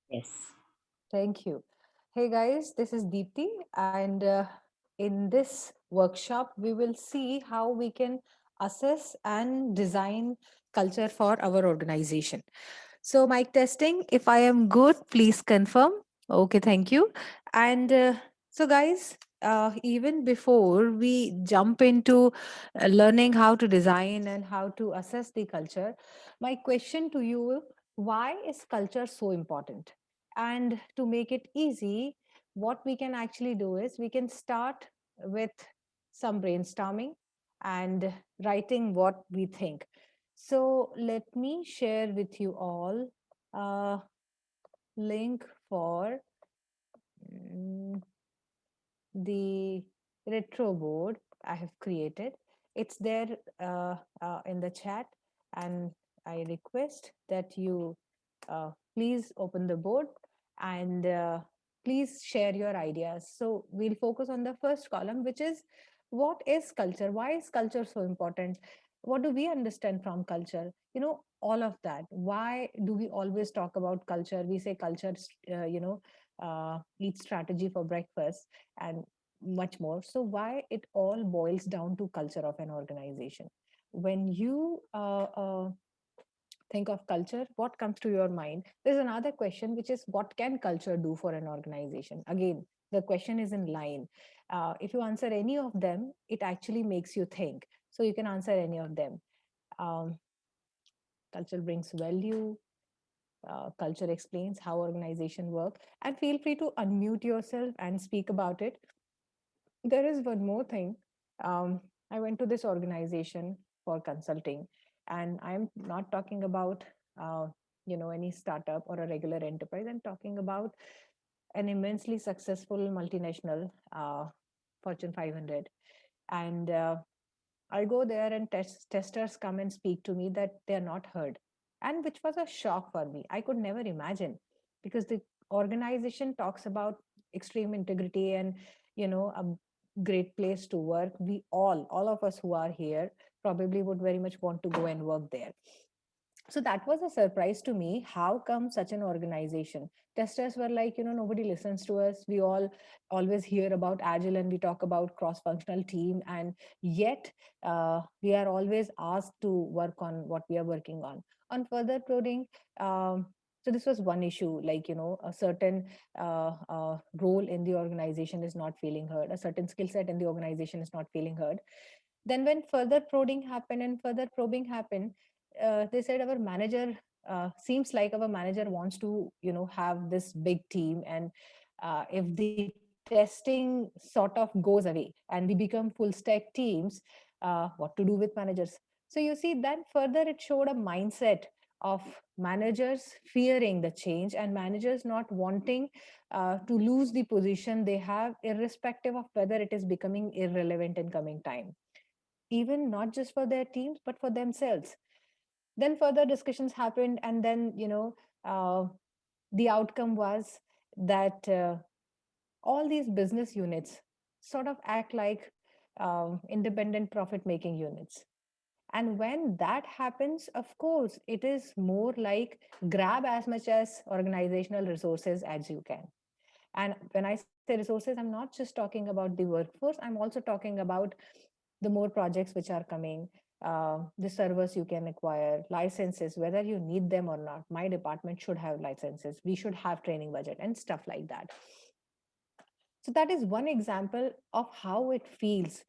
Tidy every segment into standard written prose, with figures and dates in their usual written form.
Yes. Thank you. Hey guys, this is Deepti, and in this workshop, we will see how we can assess and design culture for our organization. So, mic testing, if I am good, please confirm. Okay, thank you. And guys, even before we jump into learning how to design and how to assess the culture, my question to you, why is culture so important? And to make it easy, what we can actually do is we can start with some brainstorming and writing what we think. So let me share with you all a link for mm, the retro board I have created. It's there in the chat, and I request that you please open the board and please share your ideas. So we'll focus on the first column, which is what is culture? Why is culture so important? What do we understand from culture? All of that. Why do we always talk about culture? We say culture, eat strategy for breakfast and much more. So why it all boils down to culture of an organization? When you think of culture, what comes to your mind? There's another question, which is what can culture do for an organization? Again, the question is in line. If you answer any of them, it actually makes you think. So you can answer any of them. um, Culture brings value. Culture explains how organization work, and feel free to unmute yourself and speak about it. There is one more thing. I went to this organization for consulting, and I'm not talking about any startup or a regular enterprise. I'm talking about an immensely successful multinational, Fortune 500. And I go there, and testers come and speak to me that they are not heard, and which was a shock for me. I could never imagine, because the organization talks about extreme integrity and a great place to work. We all of us who are here probably would very much want to go and work there. So that was a surprise to me. How come such an organization? Testers were like, nobody listens to us. We all always hear about agile, and we talk about cross functional team, and yet we are always asked to work on what we are working on further coding. So this was one issue, like, a certain role in the organization is not feeling heard, a certain skill set in the organization is not feeling heard. Then when further probing happened and further probing happened, they said our manager, seems like our manager wants to have this big team, and if the testing sort of goes away and we become full stack teams, what to do with managers? So you see, then further it showed a mindset of managers fearing the change, and managers not wanting to lose the position they have, irrespective of whether it is becoming irrelevant in coming time, even not just for their teams but for themselves. Then further discussions happened, and then the outcome was that all these business units sort of act like independent profit making units. And when that happens, of course, it is more like grab as much as organizational resources as you can. And when I say resources, I'm not just talking about the workforce, I'm also talking about the more projects which are coming, the servers you can acquire, licenses, whether you need them or not. My department should have licenses. We should have training budget and stuff like that. So that is one example of how it feels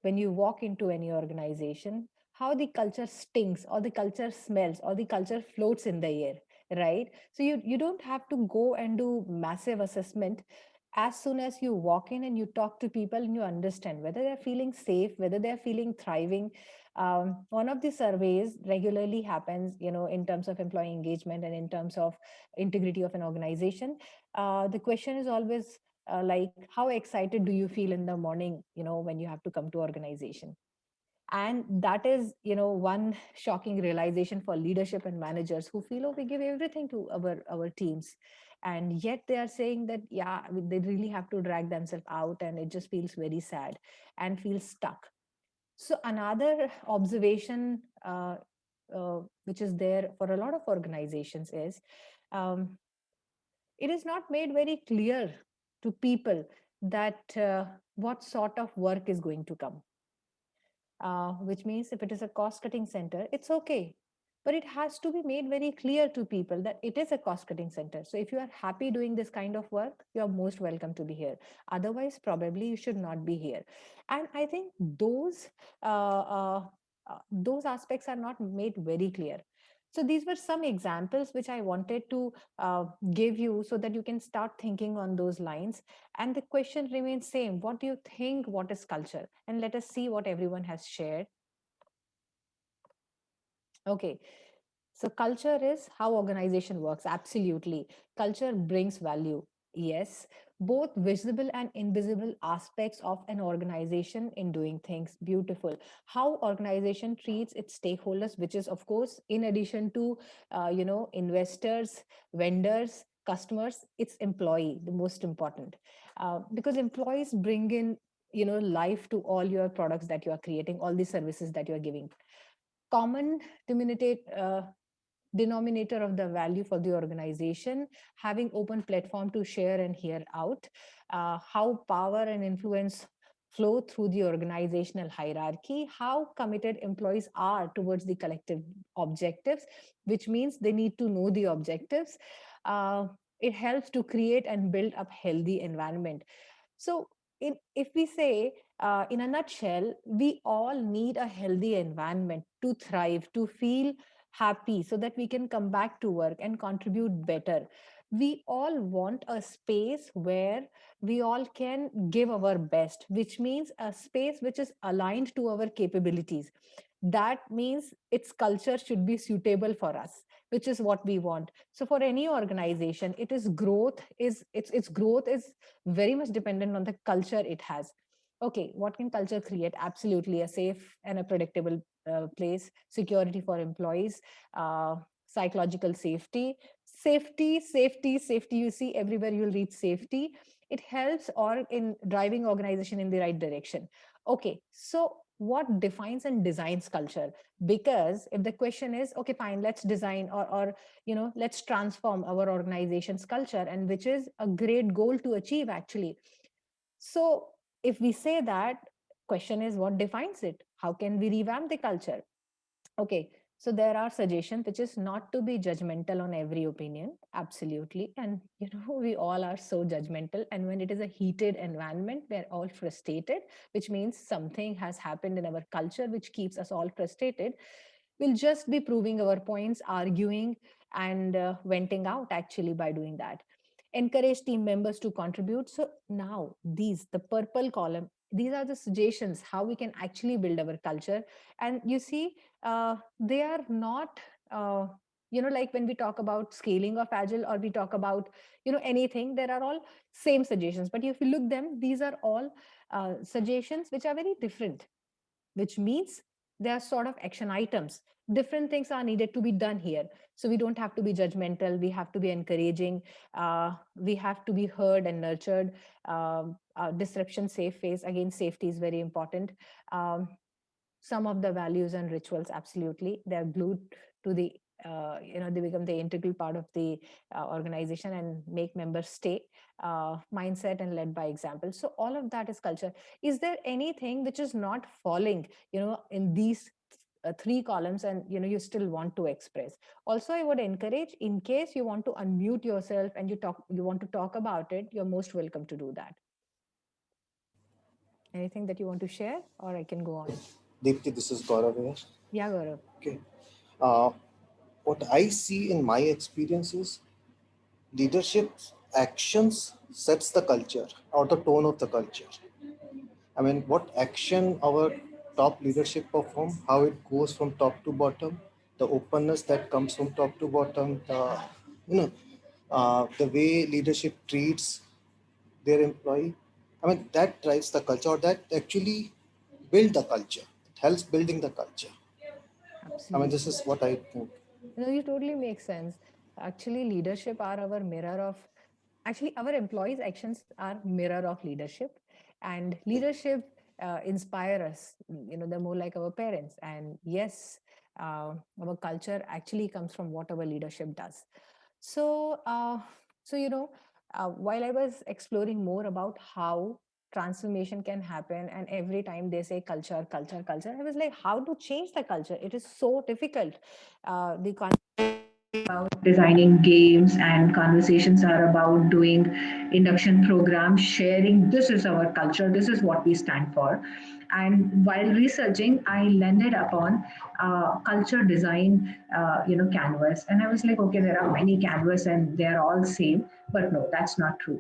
when you walk into any organization, how the culture stinks or the culture smells or the culture floats in the air, right? So you don't have to go and do massive assessment. As soon as you walk in and you talk to people and you understand whether they're feeling safe, whether they're feeling thriving. One of the surveys regularly happens, in terms of employee engagement and in terms of integrity of an organization. The question is always like, how excited do you feel in the morning, when you have to come to organization? And that is, one shocking realization for leadership and managers who feel, oh, we give everything to our teams, and yet they are saying that, yeah, they really have to drag themselves out, and it just feels very sad and feels stuck. So another observation which is there for a lot of organizations is, um, it is not made very clear to people that what sort of work is going to come, which means if it is a cost cutting center, it's okay. But it has to be made very clear to people that it is a cost cutting center. So if you are happy doing this kind of work, you are most welcome to be here. Otherwise, probably you should not be here. And I think those aspects are not made very clear. So these were some examples which I wanted to give you so that you can start thinking on those lines. And the question remains same. What do you think? What is culture? And let us see what everyone has shared. Okay. So culture is how organization works. Absolutely. Culture brings value. Yes. Both visible and invisible aspects of an organization in doing things. Beautiful. How organization treats its stakeholders, which is of course, in addition to, investors, vendors, customers, it's employee, the most important, because employees bring in, life to all your products that you are creating, all the services that you are giving. Common denominator of the value for the organization, having open platform to share and hear out, how power and influence flow through the organizational hierarchy, how committed employees are towards the collective objectives, which means they need to know the objectives. uh, it helps to create and build up healthy environment. So if we say, in a nutshell, we all need a healthy environment to thrive, to feel happy, so that we can come back to work and contribute better. We all want a space where we all can give our best, which means a space which is aligned to our capabilities. That means its culture should be suitable for us, which is what we want. So for any organization, its growth is very much dependent on the culture it has. Okay, what can culture create? Absolutely, a safe and a predictable place, security for employees, uh, psychological safety. You see, everywhere you'll read safety. It helps or in driving organization in the right direction. Okay, so what defines and designs culture? Because if the question is, okay, fine, let's design or let's transform our organization's culture, and which is a great goal to achieve actually. So if we say that, question is what defines it? How can we revamp the culture? Okay, so there are suggestions, which is not to be judgmental on every opinion. Absolutely. And, we all are so judgmental. And when it is a heated environment, we're all frustrated, which means something has happened in our culture, which keeps us all frustrated. We'll just be proving our points, arguing, and venting out actually by doing that. Encourage team members to contribute. So now, the purple column, these are the suggestions how we can actually build our culture. And you see, they are not like when we talk about scaling of agile, or we talk about anything, there are all same suggestions. But if you look them, these are all suggestions which are very different, which means they are sort of action items. Different things are needed to be done here. So we don't have to be judgmental, we have to be encouraging, we have to be heard and nurtured. Disruption safe phase, again, safety is very important. um, some of the values and rituals, absolutely, they're glued to the they become the integral part of the organization and make members stay. Mindset and led by example, so all of that is culture. Is there anything which is not falling in these three columns, and you still want to express? Also, I would encourage, in case you want to unmute yourself and you want to talk about it, you're most welcome to do that. Anything that you want to share, or I can go on? Deepti, this is Gaurav here. Yeah, Gaurav. Okay. Uh, what I see in my experience is leadership actions sets the culture or the tone of the culture. I mean, what action our top leadership perform, how it goes from top to bottom, the openness that comes from top to bottom, you know, the way leadership treats their employee. I mean, that drives the culture, or that actually build the culture. It helps building the culture. I mean, this Absolutely. is what I think. No, you totally make sense. Actually, leadership are our mirror of, actually, our employees' actions are mirror of leadership. And leadership inspire us. They're more like our parents. And yes, Our culture actually comes from what our leadership does. So, while I was exploring more about how transformation can happen, and every time they say culture, culture, culture, I was like, how to change the culture? It is so difficult. The about designing games, and conversations are about doing induction programs, sharing this is our culture, this is what we stand for. And while researching, I landed upon culture design, canvas, and I was like, okay, there are many canvas and they're all same, but no, that's not true.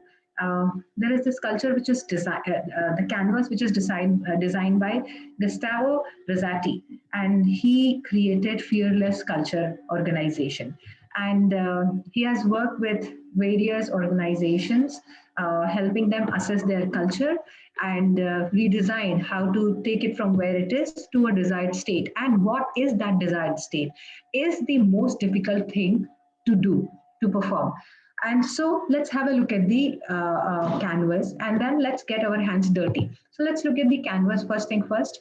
There is this culture which is the canvas which is designed by Gustavo Rosati, and he created Fearless Culture Organization. And he has worked with various organizations, helping them assess their culture and redesign how to take it from where it is to a desired state. And what is that desired state is the most difficult thing to do, to perform. And so let's have a look at the canvas, and then let's get our hands dirty. So let's look at the canvas first thing first,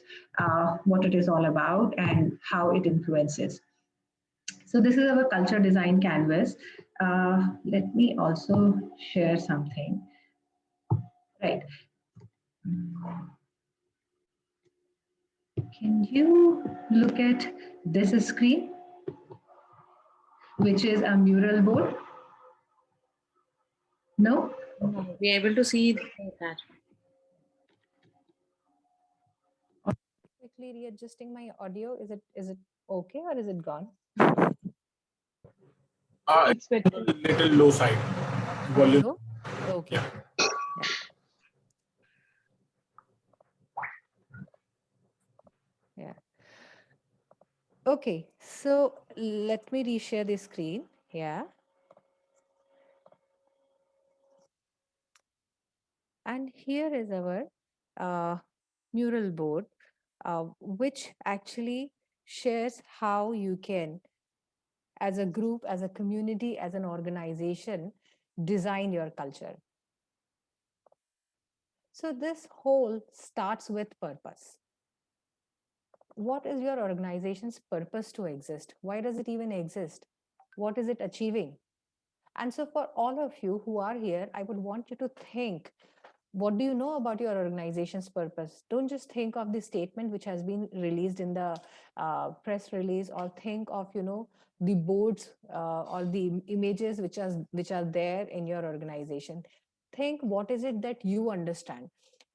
what it is all about and how it influences. So this is our culture design canvas. Let me also share something. Right. Can you look at this screen, which is a mural board? No? No, we are able to see that. quickly readjusting my audio. Is it okay or is it gone? It's better. A little low side volume. Low? Okay. Yeah. Yeah. Yeah. Okay. So let me reshare the screen. Yeah. And here is our uh, mural board, which actually shares how you can, as a group, as a community, as an organization, design your culture. So this whole starts with purpose. What is your organization's purpose to exist? Why does it even exist? What is it achieving? And so, for all of you who are here, I would want you to think, what do you know about your organization's purpose? Don't just think of the statement which has been released in the press release, or think of, the boards or the images which are there in your organization. Think, what is it that you understand?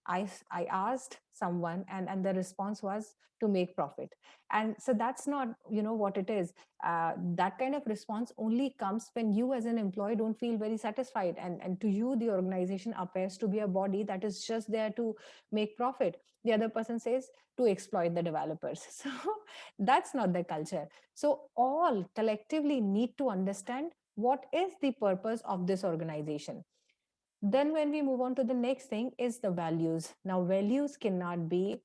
I asked someone, and the response was to make profit. And so that's not, what it is. That kind of response only comes when you as an employee don't feel very satisfied, and to you the organization appears to be a body that is just there to make profit. The other person says to exploit the developers. So that's not the culture. So all collectively need to understand what is the purpose of this organization. Then when we move on to the next thing is the values. Now values cannot be,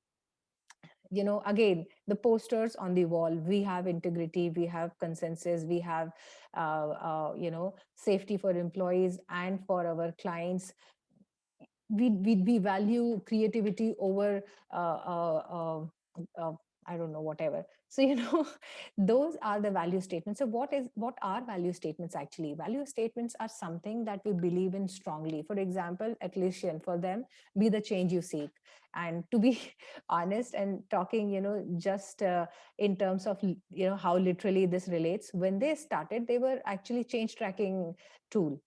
again, the posters on the wall. We have integrity, we have consensus, we have safety for employees and for our clients. We value creativity over uh, I don't know, whatever. So those are the value statements. So what are value statements? Actually, value statements are something that we believe in strongly. For example, Atlassian, for them, be the change you seek. And to be honest and talking, just in terms of how literally this relates, when they started, they were actually change tracking tool.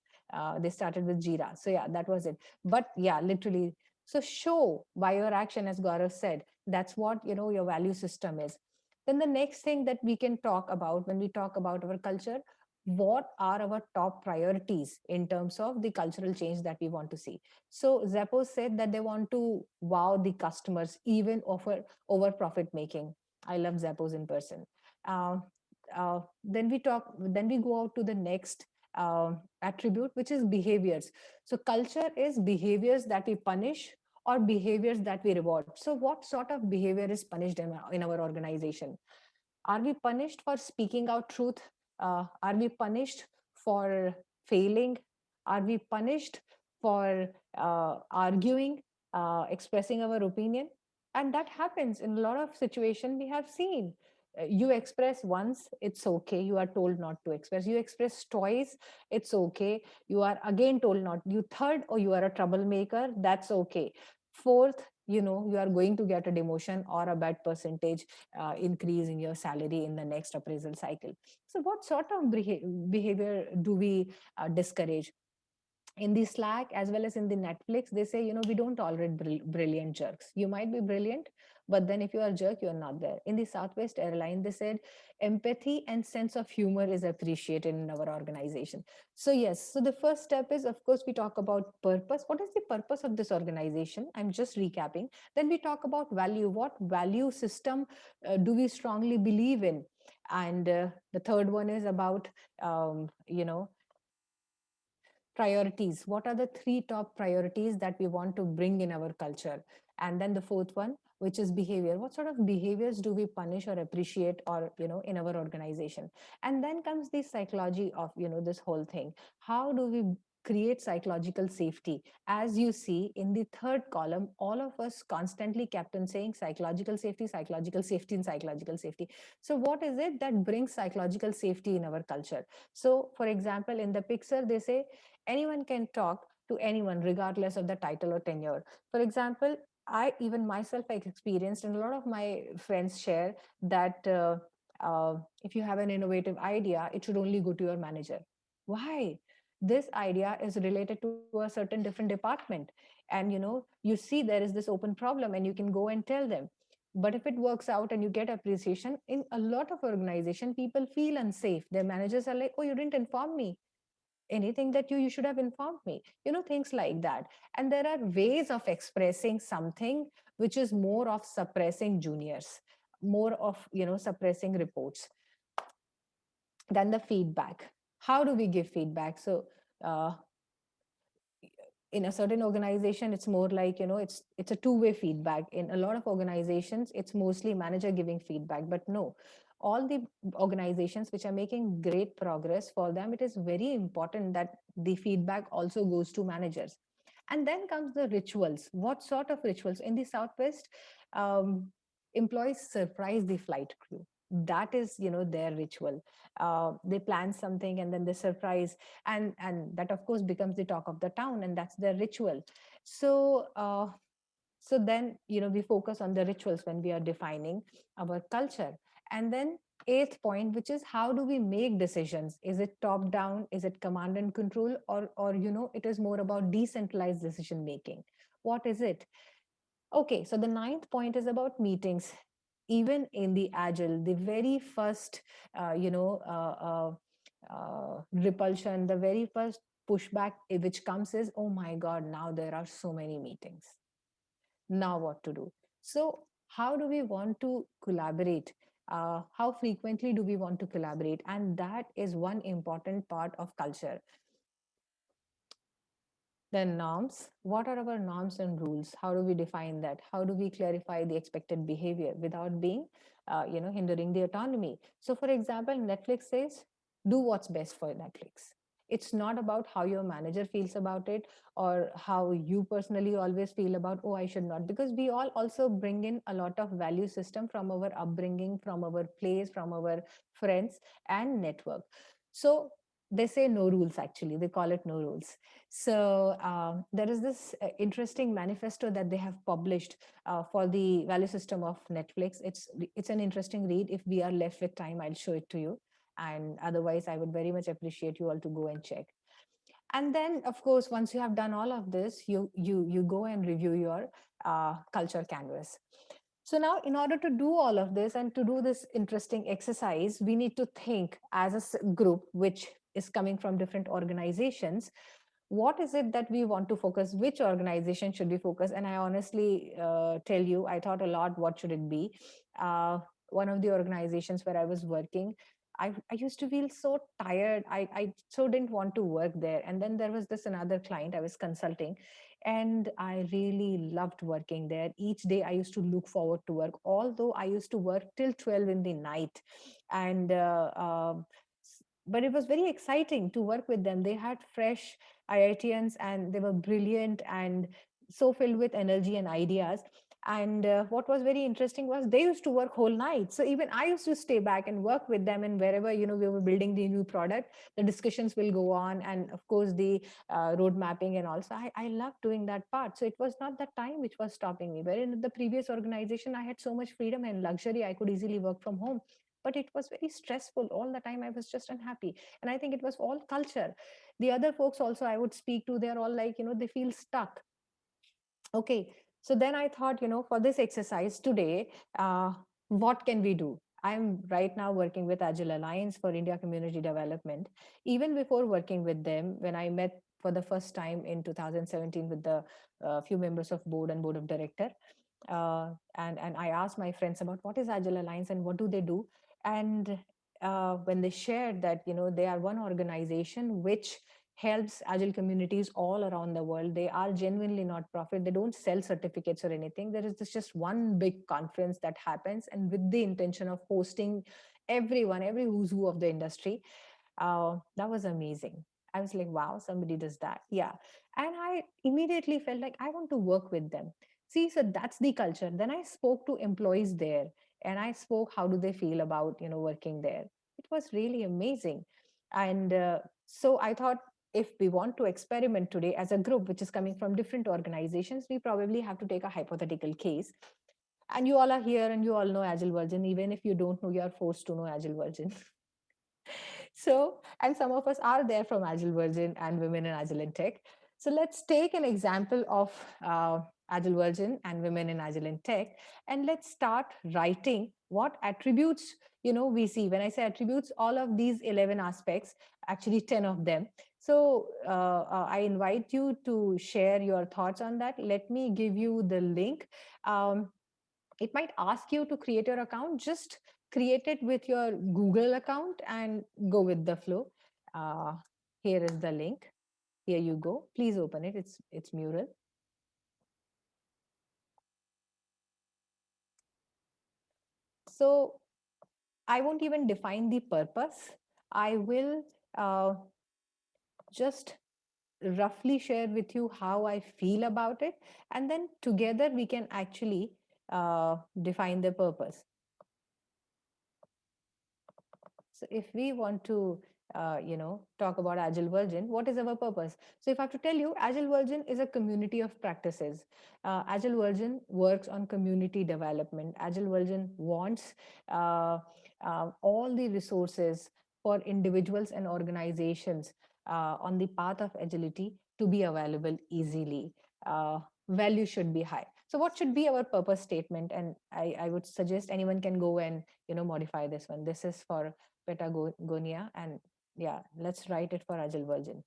They started with Jira. So yeah, that was it. But yeah, literally. So show by your action, as Gaurav said, that's what your value system is. Then the next thing that we can talk about when we talk about our culture, what are our top priorities in terms of the cultural change that we want to see? So Zappos said that they want to wow the customers, even offer over profit making. I love Zappos in person. uh, then we go out to the next attribute, which is behaviors. So culture is behaviors that we punish or behaviors that we reward. So what sort of behavior is punished in our organization? Are we punished for speaking out truth? Are we punished for failing? Are we punished for arguing, expressing our opinion? And that happens in a lot of situations we have seen. You express once, it's okay, you are told not to express. You express twice, it's okay, you are again told not. You third, or you are a troublemaker, that's okay. Fourth, you are going to get a demotion or a bad percentage increase in your salary in the next appraisal cycle. So what sort of behavior do we discourage? In the Slack as well as in the Netflix, they say, we don't tolerate brilliant jerks. You might be brilliant, but then if you are a jerk, you're not there. In the Southwest Airline, they said empathy and sense of humor is appreciated in our organization. So yes, so the first step is, of course, we talk about purpose. What is the purpose of this organization? I'm just recapping. Then we talk about value. What value system do we strongly believe in? And the third one is about um, you know priorities. What are the three top priorities that we want to bring in our culture? And then the fourth one, which is behavior. What sort of behaviors do we punish or appreciate, or in our organization? And then comes the psychology of this whole thing. How do we create psychological safety? As you see in the third column, all of us constantly kept on saying psychological safety, psychological safety, and psychological safety. So what is it that brings psychological safety in our culture? So for example, in the picture, they say anyone can talk to anyone regardless of the title or tenure. For example, I even myself I experienced, and a lot of my friends share that if you have an innovative idea, it should only go to your manager. Why? This idea is related to a certain different department, and you see there is this open problem, and you can go and tell them. But if it works out and you get appreciation, in a lot of organization, people feel unsafe. Their managers are like, oh, you didn't inform me. Anything that you should have informed me, things like that. And there are ways of expressing something which is more of suppressing juniors, more of suppressing reports, than the feedback. How do we give feedback? So uh, in a certain organization, it's more like it's a two-way feedback. In a lot of organizations, it's mostly manager giving feedback. But no, all the organizations which are making great progress, for them it is very important that the feedback also goes to managers. And then comes the rituals. What sort of rituals? In the Southwest, um, employees surprise the flight crew. That is their ritual. They plan something and then they surprise, and that of course becomes the talk of the town, and that's their ritual. So then we focus on the rituals when we are defining our culture. And then eighth point, which is how do we make decisions? Is it top down? Is it command and control? Or it is more about decentralized decision making? What is it? Okay, so the ninth point is about meetings. Even in the agile, the very first repulsion, the very first pushback which comes is, oh my god, now there are so many meetings. Now what to do? So how do we want to collaborate? How frequently do we want to collaborate? And that is one important part of culture. Then norms. What are our norms and rules? How do we define that? How do we clarify the expected behavior without being hindering the autonomy? So for example, Netflix says do what's best for Netflix. It's not about how your manager feels about it, or how you personally always feel about, oh, I should not, because we all also bring in a lot of value system from our upbringing, from our place, from our friends and network. So they say no rules, actually they call it no rules. So there is this interesting manifesto that they have published for the value system of Netflix. It's an interesting read. If we are left with time, I'll show it to you, and otherwise I would very much appreciate you all to go and check. And then of course, once you have done all of this, you go and review your culture canvas. So now, in order to do all of this and to do this interesting exercise, we need to think as a group which is coming from different organizations. What is it that we want to focus? Which organization should we focus? And I honestly tell you, I thought a lot, what should it be? One of the organizations where I was working, I used to feel so tired. I so didn't want to work there. And then there was this another client I was consulting, and I really loved working there. Each day I used to look forward to work, although I used to work till 12 in the night. And but it was very exciting to work with them. They had fresh IITians, and they were brilliant and so filled with energy and ideas. And what was very interesting was they used to work whole night. So even I used to stay back and work with them, and wherever we were building the new product, the discussions will go on, and of course the road mapping and also I love doing that part. So it was not the time which was stopping me. Where in the previous organization I had so much freedom and luxury, I could easily work from home, but it was very stressful all the time. I was just unhappy, and I think it was all culture. The other folks also I would speak to, they're all like, they feel stuck. Okay, so then I thought, for this exercise today, what can we do? I'm right now working with Agile Alliance for India Community Development. Even before working with them, when I met for the first time in 2017 with the few members of board and board of director, and I asked my friends about what is Agile Alliance and what do they do. And when they shared that, they are one organization which helps agile communities all around the world. They are genuinely not profit. They don't sell certificates or anything. There is this just one big conference that happens, and with the intention of hosting everyone, every who's who of the industry. That was amazing. I was like, wow, somebody does that. Yeah. And I immediately felt like I want to work with them. See, so that's the culture. Then I spoke to employees there, and I spoke how do they feel about, working there. It was really amazing. And so I thought, if we want to experiment today as a group which is coming from different organizations, we probably have to take a hypothetical case. And you all are here and you all know Agile Virgin. Even if you don't know, you are forced to know Agile Virgin. So, and some of us are there from Agile Virgin and Women in Agile in Tech. So let's take an example of Agile Virgin and Women in Agile in Tech, and let's start writing what attributes we see. When I say attributes, all of these 11 aspects, actually 10 of them. So I invite you to share your thoughts on that. Let me give you the link. It might ask you to create your account. Just create it with your Google account and go with the flow. uh, Here is the link. Here you go, please open it. It's Mural. So I won't even define the purpose. I will just roughly share with you how I feel about it, and then together we can actually define the purpose. So if we want to, talk about Agile Virgin, what is our purpose? So if I have to tell you, Agile Virgin is a community of practices. Agile Virgin works on community development. Agile Virgin wants all the resources for individuals and organizations on the path of agility to be available easily. Value should be high. So what should be our purpose statement? And I would suggest anyone can go and modify this one. This is for Patagonia, and yeah, let's write it for Agile Virgin.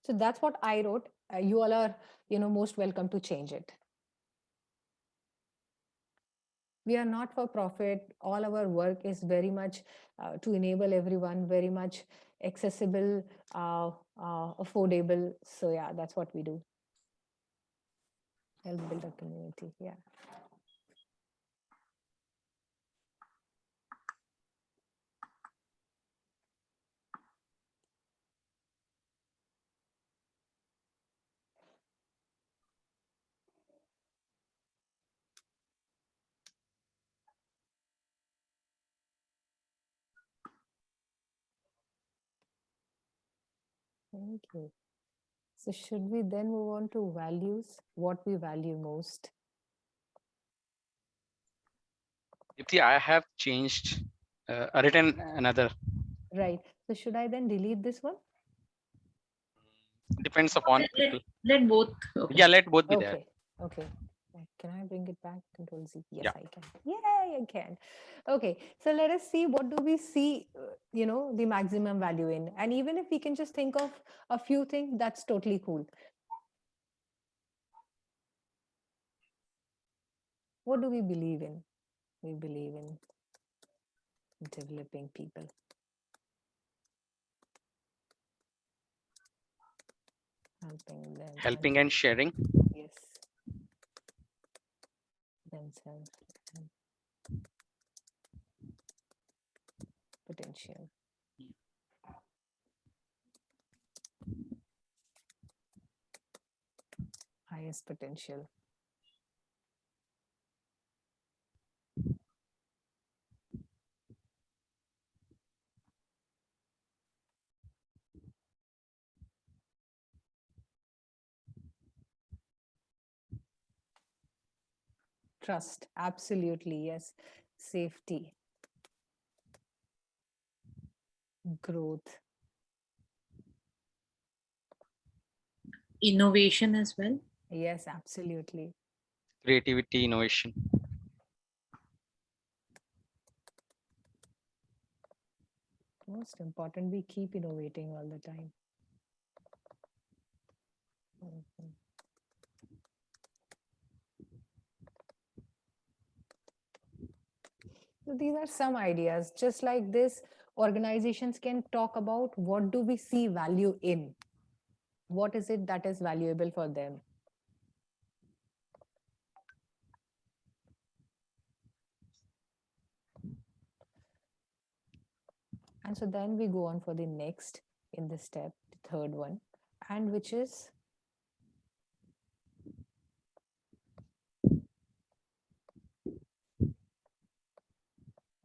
So that's what I wrote. You all are most welcome to change it. We are not for profit. All our work is very much to enable everyone, very much accessible, affordable. So yeah, that's what we do. Help build a community. Yeah. Thank you. So should we then move on to values? What we value most? Dipti, I have changed, written another. Right. So should I then delete this one? Depends upon Let, let, people. let both. Okay. Yeah, let both be there. Okay. Okay. Can I bring it back? Control Z. Yes, Yeah. I can. Yay, I can. Okay. So let us see, what do we see, the maximum value in? And even if we can just think of a few things, that's totally cool. What do we believe in? We believe in developing people. Helping themselves. Helping and sharing. Yes. Themselves and potential. Highest potential. Trust, absolutely, yes. Safety, growth, Innovation as well. yes, absolutely. Creativity, innovation. Most important, we keep innovating all the time. Mhm. So these are some ideas. Just like this, organizations can talk about what do we see value in? What is it that is valuable for them? And so then we go on for the next in this step, the third one, and which is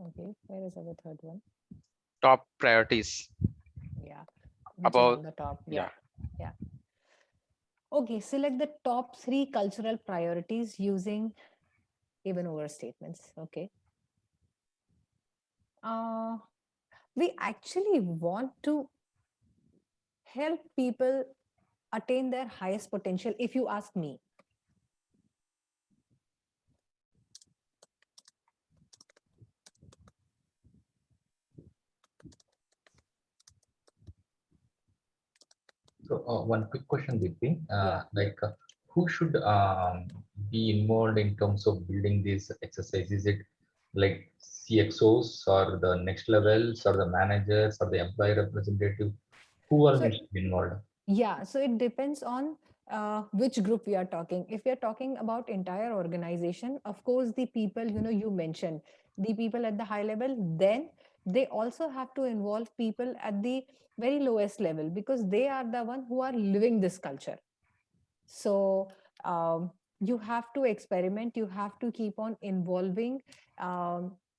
okay, where is our third one? Top priorities. Yeah, which is About, on the top. yeah. Yeah. Yeah. Okay, select the top 3 cultural priorities using even over statements. Okay. Uh, we actually want to help people attain their highest potential, if you ask me. So one quick question, Deepti. Yeah. Who should be involved in terms of building this exercise? Is it like CXOs or the next levels or the managers or the employee representative? Who all So needs to be involved? yeah, so it depends on which group we are talking. If we are talking about entire organization, of course, the people, you mentioned, the people at the high level, then they also have to involve people at the very lowest level because they are the one who are living this culture. So you have to experiment, you have to keep on involving,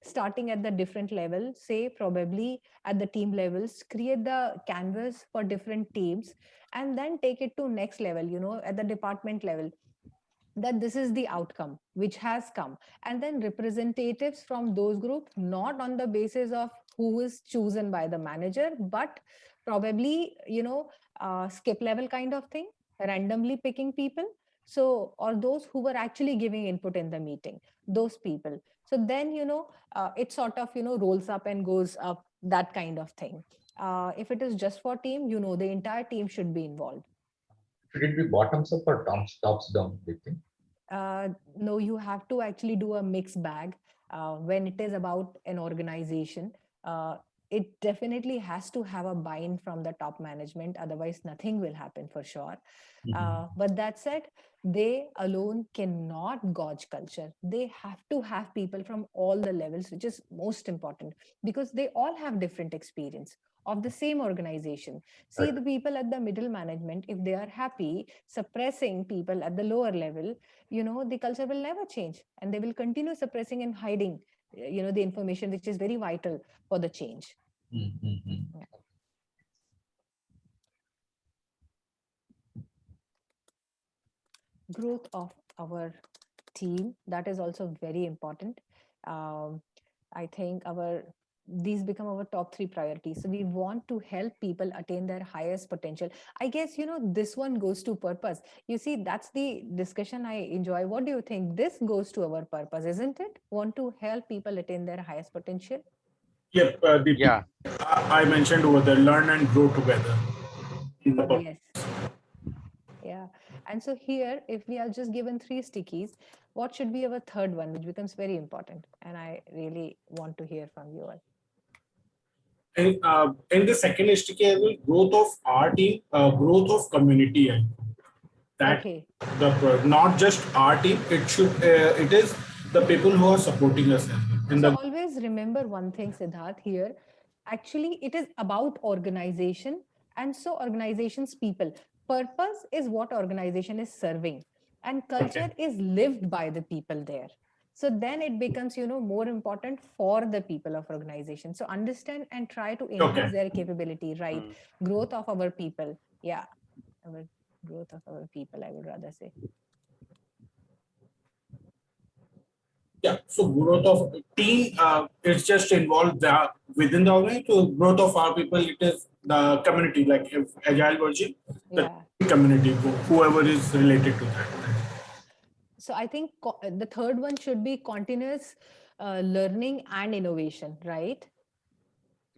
starting at the different level, say probably at the team levels, create the canvas for different teams, and then take it to next level, at the department level, that this is the outcome which has come, and then representatives from those groups, not on the basis of who is chosen by the manager, but probably skip level kind of thing, randomly picking people, so or those who were actually giving input in the meeting, those people. So then it sort of rolls up and goes up, that kind of thing. If it is just for team, the entire team should be involved. Should it be bottoms up or tops down, Deepti? No, you have to actually do a mixed bag when it is about an organization. Uh, it definitely has to have a buy-in from the top management, otherwise nothing will happen for sure. But that said, they alone cannot gauge culture. They have to have people from all the levels, which is most important because they all have different experience of the same organization. See, Right. the people at the middle management, if they are happy suppressing people at the lower level, the culture will never change, and they will continue suppressing and hiding the information which is very vital for the change. Mm-hmm. Yeah. Growth of our team, that is also very important. I think these become our top 3 priorities. So we want to help people attain their highest potential. I guess this one goes to purpose. You see, that's the discussion I enjoy. What do you think? This goes to our purpose, isn't it? Want to help people attain their highest potential. Yep, Yeah. I mentioned over there, learn and grow together. Yes. Yeah. And so here, if we are just given 3 stickies, what should be our third one, which becomes very important? And I really want to hear from you all. in the second STK as well, growth of our team, growth of community. That Okay. not just our team, it is the people who are supporting us as well. In So the always remember one thing, Siddharth, here. Actually, it is about organization, and so organizations people. Purpose is what organization is serving, and culture is lived by the people there. So then it becomes, more important for the people of organization. So understand and try to enhance their capability, right? Growth of our people. Yeah. Our growth of our people, I would rather say. Yeah, so growth of team is just involved within the organization. So growth of our people, it is the community, like if agile version, the community, whoever is related to that. So I think the third one should be continuous learning and innovation, right?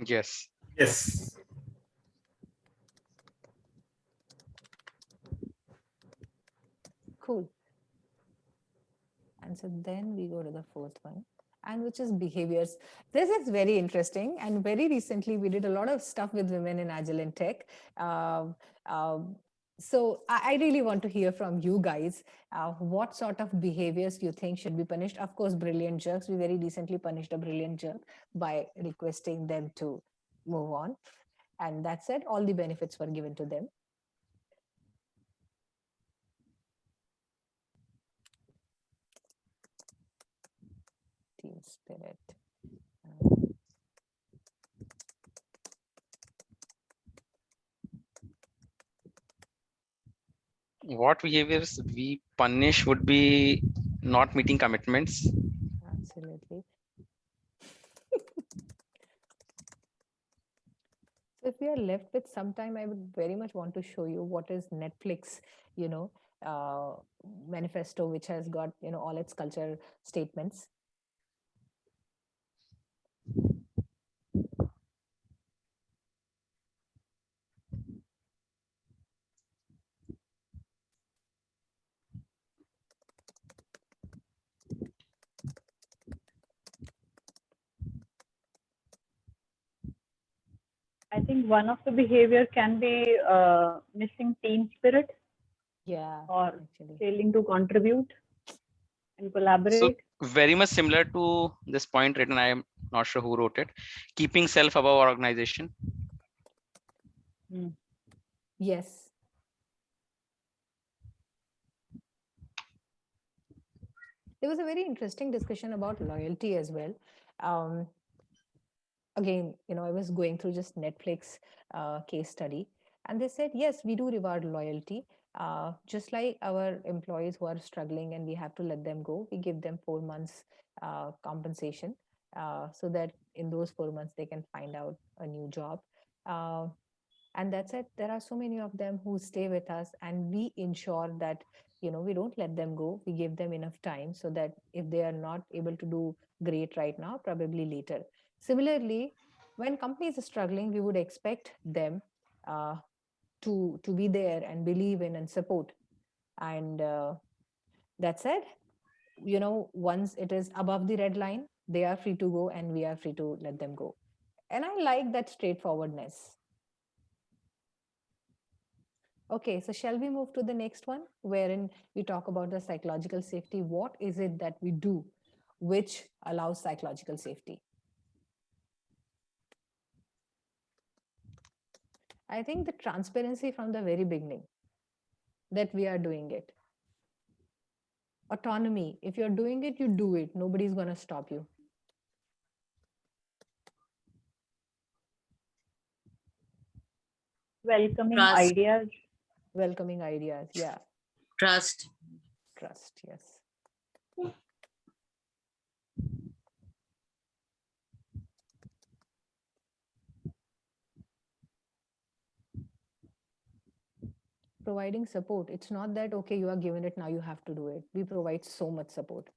Yes. Yes. Cool. And so then we go to the fourth one, and which is behaviors. This is very interesting. And very recently, we did a lot of stuff with women in Agile and Tech. Um, um, so I really want to hear from you guys. What sort of behaviors you think should be punished? Of course, brilliant jerks. We very recently punished a brilliant jerk by requesting them to move on. And that said, all the benefits were given to them. Team spirit. What behaviors we punish would be not meeting commitments. Absolutely. So if we are left with some time, I would very much want to show you what is Netflix, uh, manifesto, which has got, all its culture statements. I think one of the behavior can be missing team spirit. Yeah. Or actually. failing to contribute and collaborate. So very much similar to this point written, I am not sure who wrote it. Keeping self above organization. Yes. There was a very interesting discussion about loyalty as well. Again, I was going through just Netflix case study, and they said, yes, we do reward loyalty. Just like our employees who are struggling and we have to let them go, we give them 4 months compensation so that in those 4 months they can find out a new job. And that's it. There are so many of them who stay with us, and we ensure that we don't let them go. We give them enough time so that if they are not able to do great right now, probably later. Similarly, when companies are struggling, we would expect them to be there and believe in and support. And that said, once it is above the red line, they are free to go and we are free to let them go. And I like that straightforwardness. Okay, so shall we move to the next one, wherein we talk about the psychological safety? What is it that we do which allows psychological safety? I think the transparency from the very beginning that we are doing it. Autonomy. If you're doing it, you do it. Nobody's going to stop you. Welcoming Trust. ideas. Welcoming ideas. Yeah. Trust. Trust. Yes. Providing support. It's not that, okay, you are given it, now you have to do it. We provide so much support.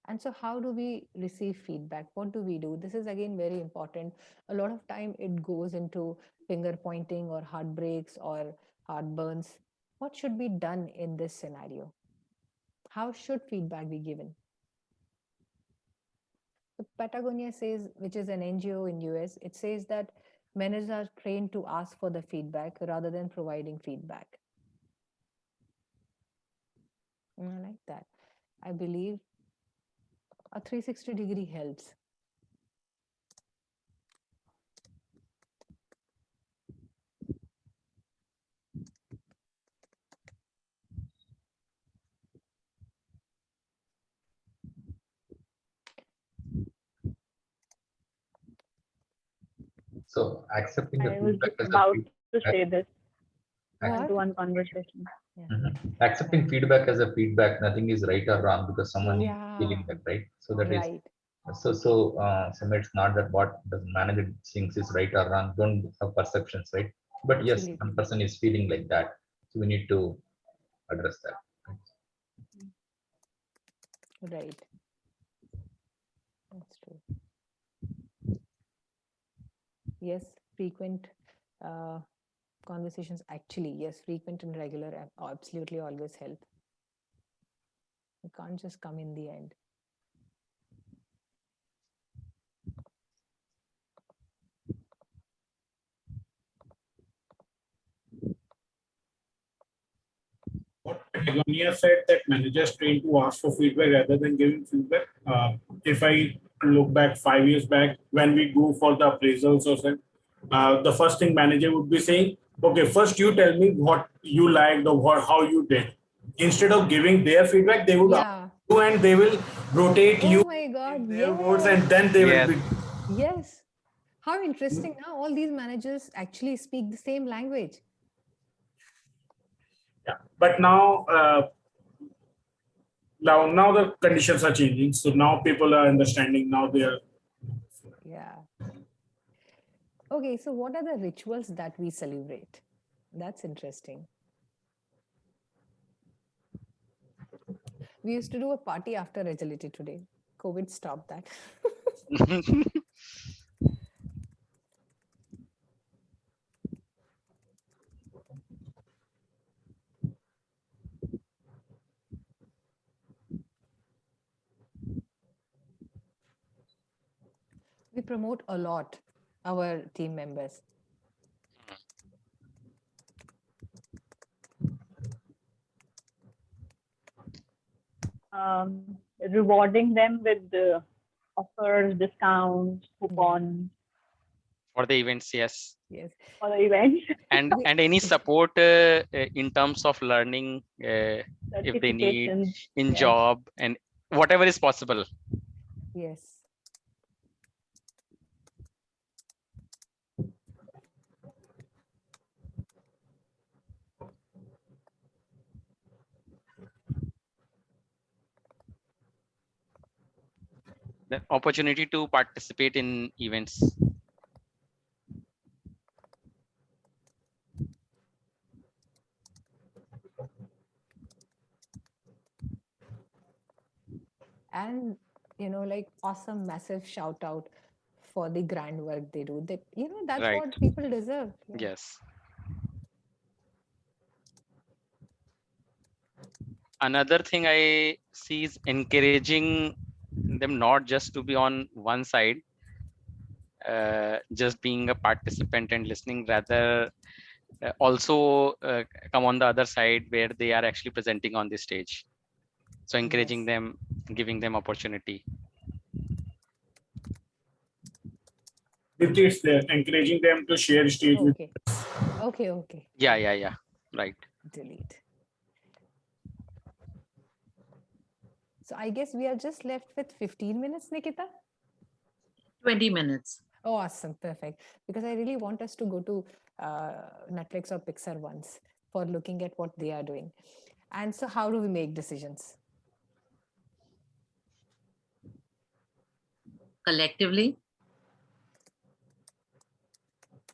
And so how do we receive feedback? What do we do? This is again very important. A lot of time it goes into finger pointing or heartbreaks or heartburns. What should be done in this scenario? How should feedback be given? So Patagonia says, which is an NGO in US, it says that managers are trained to ask for the feedback rather than providing feedback. And I like that. I believe a 360-degree helps. So accepting the I was feedback as a about to feedback, say this What? into one conversation. Yeah. accepting feedback as a feedback, nothing is right or wrong because someone is feeling Yeah. that, right? So that is Right. so it's not that what the manager thinks is right or wrong. Don't have perceptions, right? But yes, Absolutely. one person is feeling like that, so we need to address that. Right. That's true. Yes, frequent uh, conversations actually, yes, frequent and regular absolutely always help. You can't just come in the end. What Patagonia said, that managers trained to ask for feedback rather than giving feedback. If I look back 5 years back, when we go for the appraisals or something, the first thing manager would be saying, "Okay, first you tell me what you liked or what, how you did." Instead of giving their feedback, they would ask Yeah. you and they will rotate Oh you my God. in their words, and Yes. then they will Yes. be. Yes. How interesting now. All these managers actually speak the same language. Yeah. But now the conditions are changing. So now people are understanding. Now they are. Yeah. Okay, so what are the rituals that we celebrate? That's interesting. We used to do a party after Agility today. COVID stopped that. We promote a lot our team members. Rewarding them with offers, discounts, coupons For the events, yes. Yes. for the events, And any support in terms of learning, if they need certifications. in Yes. job and whatever is possible. Yes. The opportunity to participate in events. And like awesome massive shout out for the grand work they do. That that's Right. what people deserve. Yeah. Yes. Another thing I see is encouraging them not just to be on one side, just being a participant and listening, rather also come on the other side where they are actually presenting on the stage. So encouraging Yes. them, giving them opportunity. It's there, encouraging them to share stage with. Okay. Okay. Okay. Yeah. Right. Delete. So I guess we are just left with 15 minutes, Nikita. 20 minutes. Oh, awesome. Perfect. Because I really want us to go to Netflix or Pixar once for looking at what they are doing. And so, how do we make decisions? Collectively,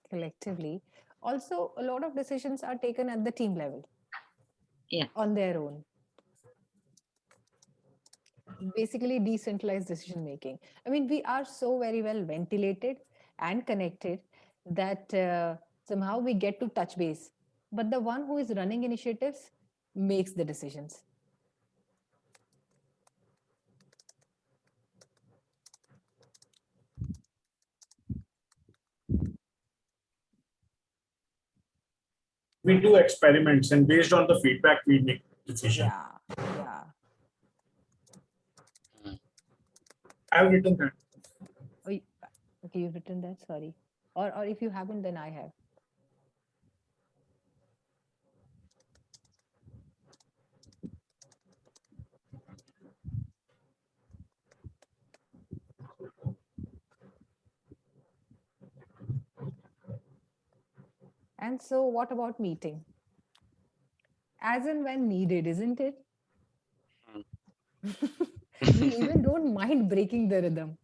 Collectively. Also, a lot of decisions are taken at the team level. Yeah. On their own. basically decentralized decision making. I mean, we are so very well ventilated and connected that somehow we get to touch base. But the one who is running initiatives makes the decisions. We do experiments, and based on the feedback, we make decision. Yeah, yeah. I've written that. Oh, okay, you've written that. Sorry, or if you haven't, then I have. And so, what about meeting? As and when needed, isn't it? We even don't mind breaking the rhythm.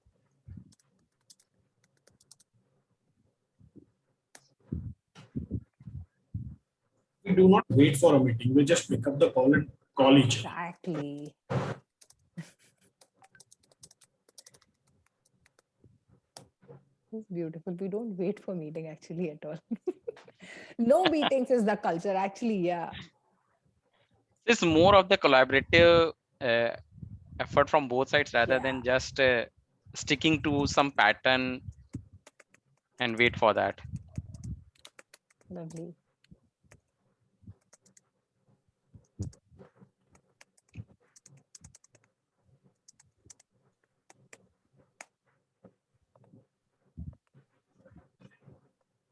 We do not wait for a meeting. We just pick up the call and call each other. Exactly. It's beautiful. We don't wait for meeting actually at all. No meetings is the culture actually. Yeah. It's more of the collaborative uh, effort from both sides rather Yeah. than just sticking to some pattern and wait for that. Lovely.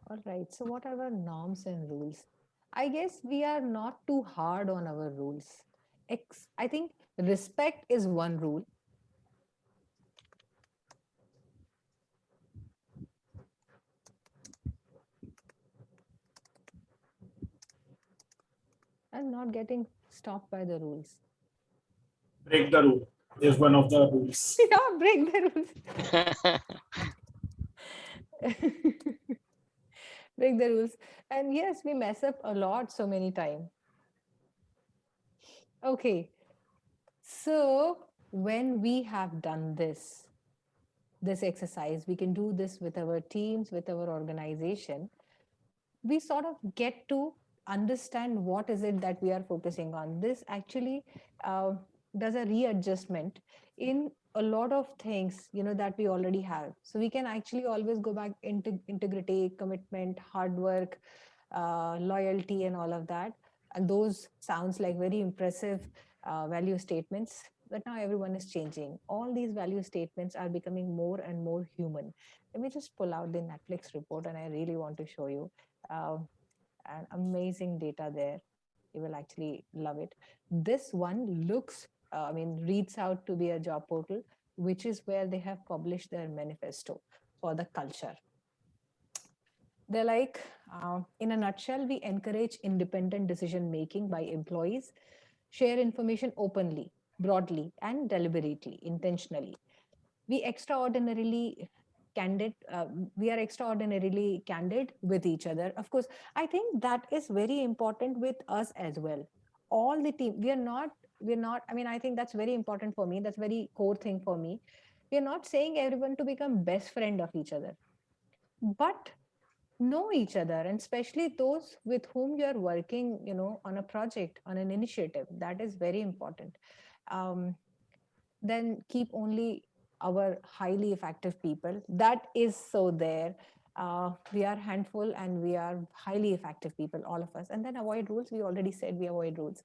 All right. So, what are our norms and rules? I guess we are not too hard on our rules. I think respect is one rule. And not getting stopped by the rules. Break the rule is one of the rules. Yeah, break the rules. Break the rules. And yes, we mess up a lot so many times. Okay. So when we have done this exercise, we can do this with our teams, with our organization. We sort of get to understand what is it that we are focusing on. This actually does a readjustment in a lot of things, that we already have. So we can actually always go back into integrity, commitment, hard work, loyalty, and all of that. And those sounds like very impressive value statements. But now everyone is changing. All these value statements are becoming more and more human. Let me just pull out the Netflix report, and I really want to show you and amazing data there. You will actually love it. This one looks, reads out to be a job portal, which is where they have published their manifesto for the culture. They're like, in a nutshell, we encourage independent decision making by employees, share information openly, broadly, and deliberately, intentionally. We extraordinarily candid we are extraordinarily candid with each other. Of course, I think that is very important with us as well. All the team, we're not, I think that's very important for me. That's very core thing for me. We are not saying everyone to become best friend of each other, but know each other, and especially those with whom you are working, on a project, on an initiative. That is very important. um, then keep only our highly effective people. That is so there. We are handful and we are highly effective people, all of us. And then avoid rules. We already said we avoid rules.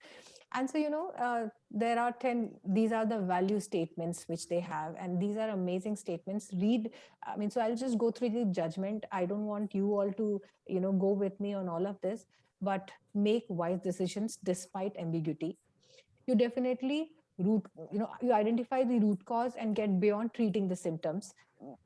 And so, there are 10, these are the value statements which they have. And these are amazing statements. So I'll just go through the judgment. I don't want you all to, go with me on all of this, but make wise decisions despite ambiguity. You definitely you identify the root cause and get beyond treating the symptoms.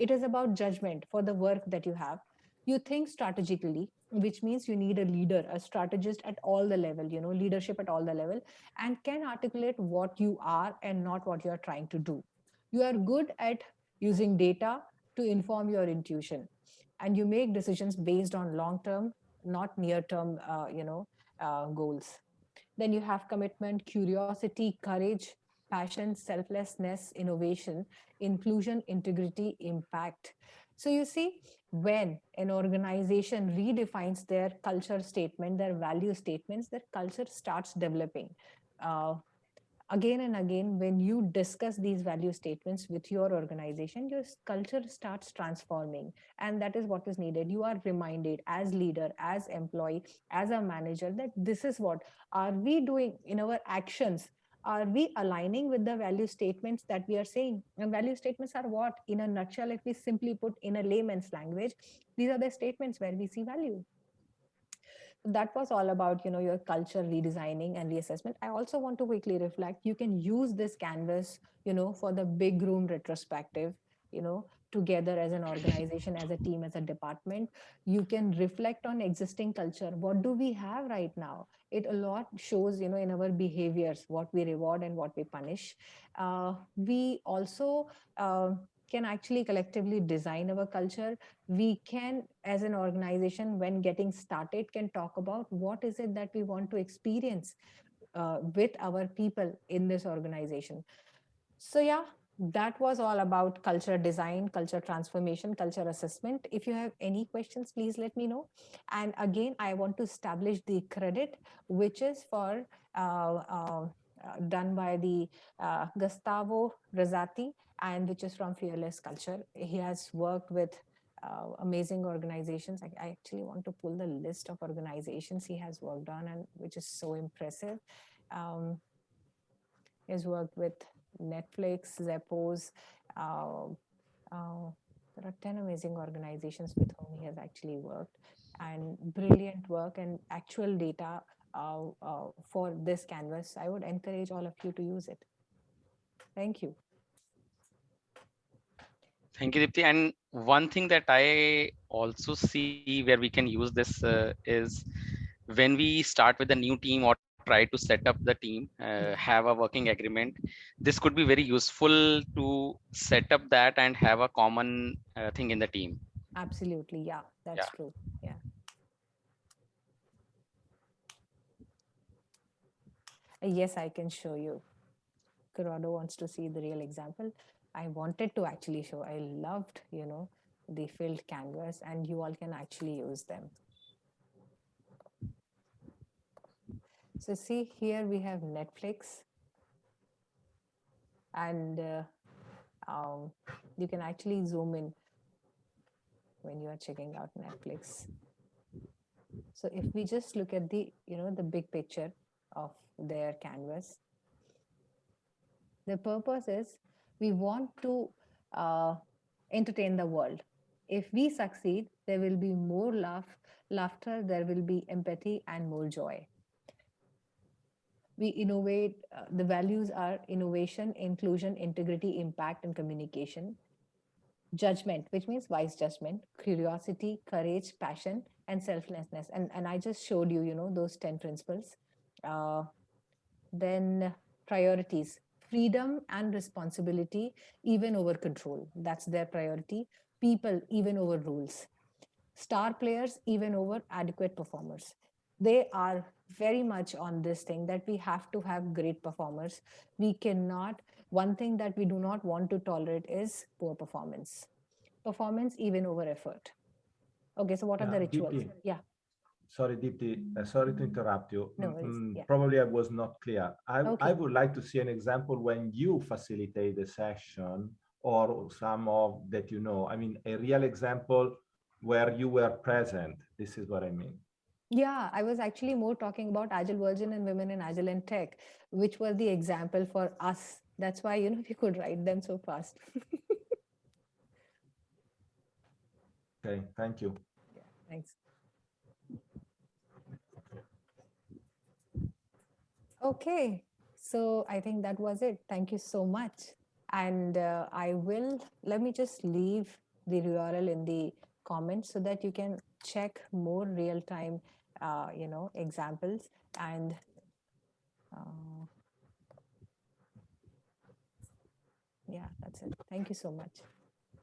It is about judgment for the work that you have. You think strategically, which means you need a leader, a strategist at all the level, leadership at all the level, and can articulate what you are and not what you are trying to do. You are good at using data to inform your intuition, and you make decisions based on long term, not near term goals. Then you have commitment, curiosity, courage, passion, selflessness, innovation, inclusion, integrity, impact. So you see, when an organization redefines their culture statement, their value statements, their culture starts developing. Uh, Again and again, when you discuss these value statements with your organization, your culture starts transforming. And that is what is needed. You are reminded as leader, as employee, as a manager, that this is what are we doing in our actions. Are we aligning with the value statements that we are saying? And value statements are what? In a nutshell, if we simply put in a layman's language, these are the statements where we see value. That was all about your culture redesigning and reassessment. I also want to quickly reflect, you can use this canvas for the big room retrospective, together as an organization, as a team, as a department. You can reflect on existing culture. What do we have right now? It a lot shows in our behaviors, what we reward and what we punish. We also can actually collectively design our culture. We can, as an organization, when getting started, can talk about what is it that we want to experience with our people in this organization. So yeah, that was all about culture design, culture transformation, culture assessment. If you have any questions, please let me know. And again, I want to establish the credit, which is for done by the Gustavo Rosati, and which is from Fearless Culture. He has worked with amazing organizations. I actually want to pull the list of organizations he has worked on, and which is so impressive. He has worked with Netflix, Zappos. Uh, there are 10 amazing organizations with whom he has actually worked, and brilliant work and actual data for this canvas. I would encourage all of you to use it. Thank you. Thank you, Deepti. And one thing that I also see where we can use this is when we start with a new team or try to set up the team, have a working agreement. This could be very useful to set up that and have a common thing in the team. Absolutely. Yeah, that's Yeah. true. Yeah. Yes, I can show you. Corrado wants to see the real example. I wanted to actually show. I loved, the filled canvas, and you all can actually use them. So see here we have Netflix, and you can actually zoom in when you are checking out Netflix. So if we just look at the, the big picture of their canvas, the purpose is we want to entertain the world. If we succeed, there will be more laughter, there will be empathy and more joy. We innovate, the values are innovation, inclusion, integrity, impact, and communication. Judgment, which means wise judgment, curiosity, courage, passion, and selflessness. And I just showed you, those 10 principles. Then priorities, freedom and responsibility, even over control. That's their priority. People, even over rules. Star players, even over adequate performers. They are very much on this thing that we have to have great performers. We cannot, one thing that we do not want to tolerate is poor performance. Performance, even over effort. Okay, so what are the rituals? Deepti. Yeah. Sorry, Deepti. Sorry to interrupt you. No worries. Yeah. Probably I was not clear. Okay. I would like to see an example when you facilitate the session or some of that, I mean, a real example where you were present. This is what I mean. Yeah, I was actually more talking about Agile Virgin and Women in Agile and Tech, which were the example for us. That's why, we could write them so fast. Okay, thank you. Yeah, thanks. Okay, so I think that was it. Thank you so much. And let me just leave the URL in the comments so that you can check more real-time, examples. And yeah, that's it. Thank you so much.